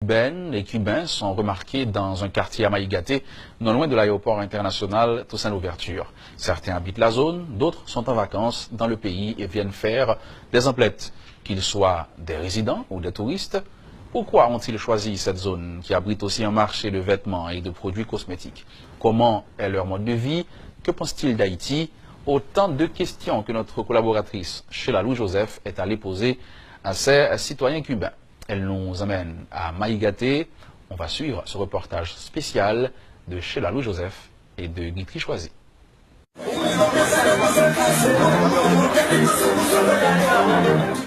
Les Cubains sont remarqués dans un quartier à Maïgaté, non loin de l'aéroport international Toussaint Louverture. Certains habitent la zone, d'autres sont en vacances dans le pays et viennent faire des emplettes. Qu'ils soient des résidents ou des touristes, pourquoi ont-ils choisi cette zone qui abrite aussi un marché de vêtements et de produits cosmétiques? Comment est leur mode de vie? Que pensent-ils d'Haïti? Autant de questions que notre collaboratrice Sheila Lou Joseph est allée poser à ces citoyens cubains. Elle nous amène à Maïgaté. On va suivre ce reportage spécial de Sheila Lou Joseph et de Guitry Choisy.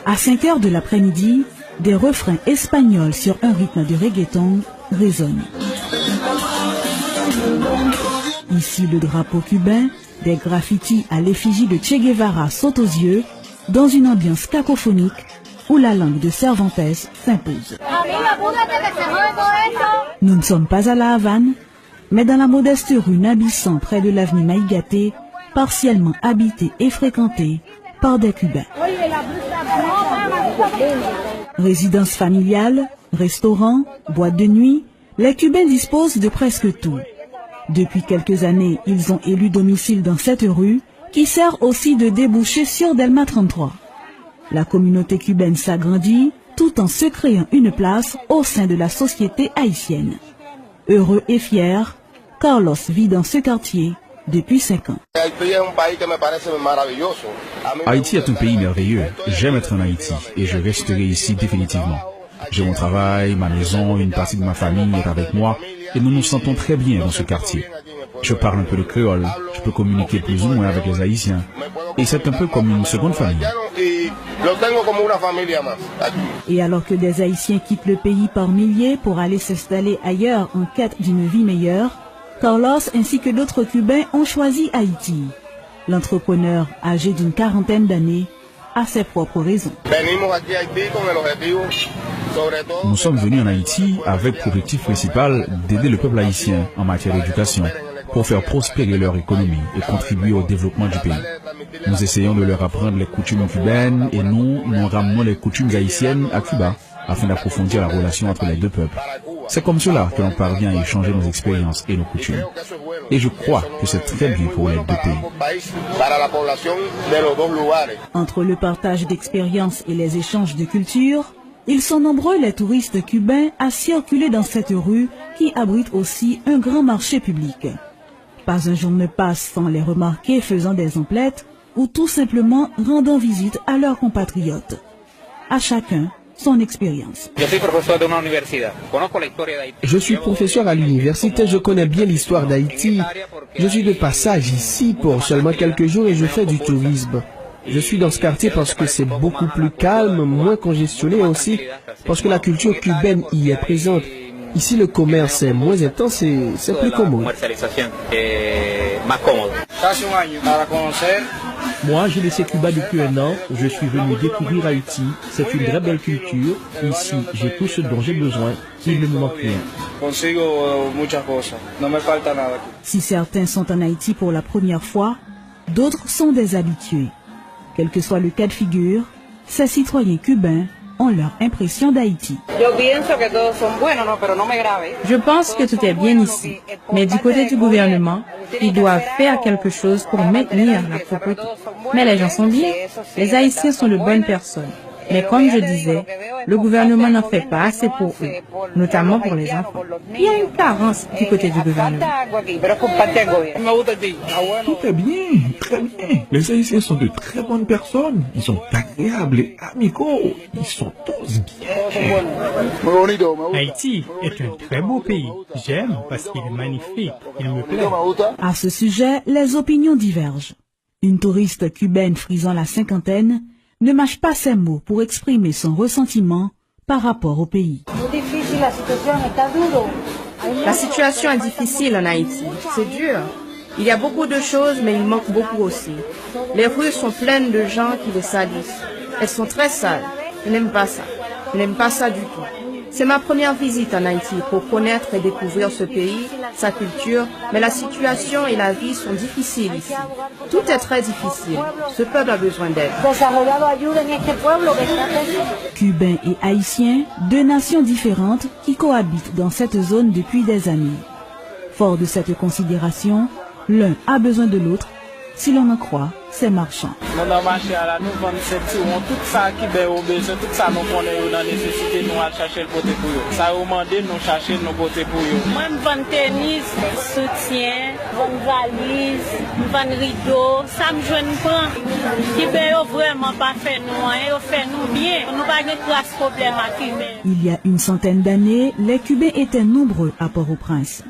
À 5 heures de l'après-midi, des refrains espagnols sur un rythme de reggaeton résonnent. Ici, le drapeau cubain, des graffitis à l'effigie de Che Guevara sautent aux yeux dans une ambiance cacophonique où la langue de Cervantes s'impose. Nous ne sommes pas à La Havane, mais dans la modeste rue Nabissan près de l'avenue Maïgaté, partiellement habitée et fréquentée par des Cubains. Résidence familiale, restaurants, boîtes de nuit, les Cubains disposent de presque tout. Depuis quelques années, ils ont élu domicile dans cette rue qui sert aussi de débouché sur Delma 33. La communauté cubaine s'agrandit tout en se créant une place au sein de la société haïtienne. Heureux et fier, Carlos vit dans ce quartier depuis 5 ans. Haïti est un pays merveilleux. J'aime être en Haïti et je resterai ici définitivement. J'ai mon travail, ma maison, une partie de ma famille est avec moi et nous nous sentons très bien dans ce quartier. Je parle un peu de créole, je peux communiquer plus ou moins avec les Haïtiens et c'est un peu comme une seconde famille. Et alors que des Haïtiens quittent le pays par milliers pour aller s'installer ailleurs en quête d'une vie meilleure, Carlos ainsi que d'autres Cubains ont choisi Haïti. L'entrepreneur, âgé d'une quarantaine d'années, a ses propres raisons. Nous sommes venus en Haïti avec pour objectif principal d'aider le peuple haïtien en matière d'éducation pour faire prospérer leur économie et contribuer au développement du pays. Nous essayons de leur apprendre les coutumes cubaines et nous ramenons les coutumes haïtiennes à Cuba afin d'approfondir la relation entre les deux peuples. C'est comme cela que l'on parvient à échanger nos expériences et nos coutumes. Et je crois que c'est très bien pour les deux pays. Entre le partage d'expériences et les échanges de cultures, ils sont nombreux les touristes cubains à circuler dans cette rue qui abrite aussi un grand marché public. Pas un jour ne passe sans les remarquer faisant des emplettes ou tout simplement rendant visite à leurs compatriotes. À chacun son expérience. Je suis professeur à l'université, je connais bien l'histoire d'Haïti. Je suis de passage ici pour seulement quelques jours et je fais du tourisme. Je suis dans ce quartier parce que c'est beaucoup plus calme, moins congestionné et aussi parce que la culture cubaine y est présente. Ici, le commerce est moins intense et c'est plus commode. Moi, j'ai laissé Cuba depuis 1 an. Je suis venu découvrir Haïti. C'est une très belle culture. Ici, j'ai tout ce dont j'ai besoin. Il ne me manque rien. Si certains sont en Haïti pour la première fois, d'autres sont des habitués. Quel que soit le cas de figure, ces citoyens cubains ont leur impression d'Haïti. Je pense que tout est bien ici, mais du côté du gouvernement, ils doivent faire quelque chose pour maintenir la propreté. Mais les gens sont bien, les Haïtiens sont de bonnes personnes. Mais comme je disais, le gouvernement n'en fait pas assez pour eux, notamment pour les enfants. Il y a une carence du côté du gouvernement. Tout est bien, très bien. Les Haïtiens sont de très bonnes personnes. Ils sont agréables et amicaux. Ils sont tous bien. Haïti est un très beau pays. J'aime parce qu'il est magnifique. Il me plaît. À ce sujet, les opinions divergent. Une touriste cubaine frisant la cinquantaine ne mâche pas ses mots pour exprimer son ressentiment par rapport au pays. La situation est difficile en Haïti. C'est dur. Il y a beaucoup de choses, mais il manque beaucoup aussi. Les rues sont pleines de gens qui les salissent. Elles sont très sales. Je n'aime pas ça. Je n'aime pas ça du tout. C'est ma première visite en Haïti pour connaître et découvrir ce pays, sa culture, mais la situation et la vie sont difficiles ici. Tout est très difficile. Ce peuple a besoin d'aide. Cubains et Haïtiens, deux nations différentes qui cohabitent dans cette zone depuis des années. Fort de cette considération, l'un a besoin de l'autre, si l'on en croit ces marchands. Nous dans marché là, nous vendons tout ça qui est au besoin, tout ça nous connaissons dans nécessité, nous allons chercher le côté pour eux. Ça demande nous chercher nos côtés pour eux. Moi, je vends tennis, soutien, je vends valise, je vends rideau, ça me jeune prend. Qui est vraiment pas fait nous, ils fait nous bien. Nous pas de classe problème à Cubain. Il y a une centaine d'années, les Cubains étaient nombreux à Port-au-Prince.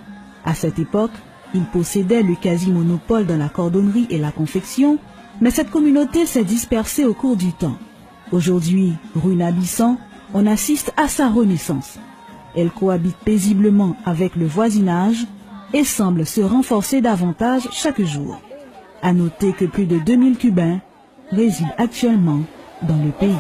À cette époque, ils possédaient le quasi-monopole dans la cordonnerie et la confection, mais cette communauté s'est dispersée au cours du temps. Aujourd'hui, rue Nabissan, on assiste à sa renaissance. Elle cohabite paisiblement avec le voisinage et semble se renforcer davantage chaque jour. À noter que plus de 2000 Cubains résident actuellement dans le pays.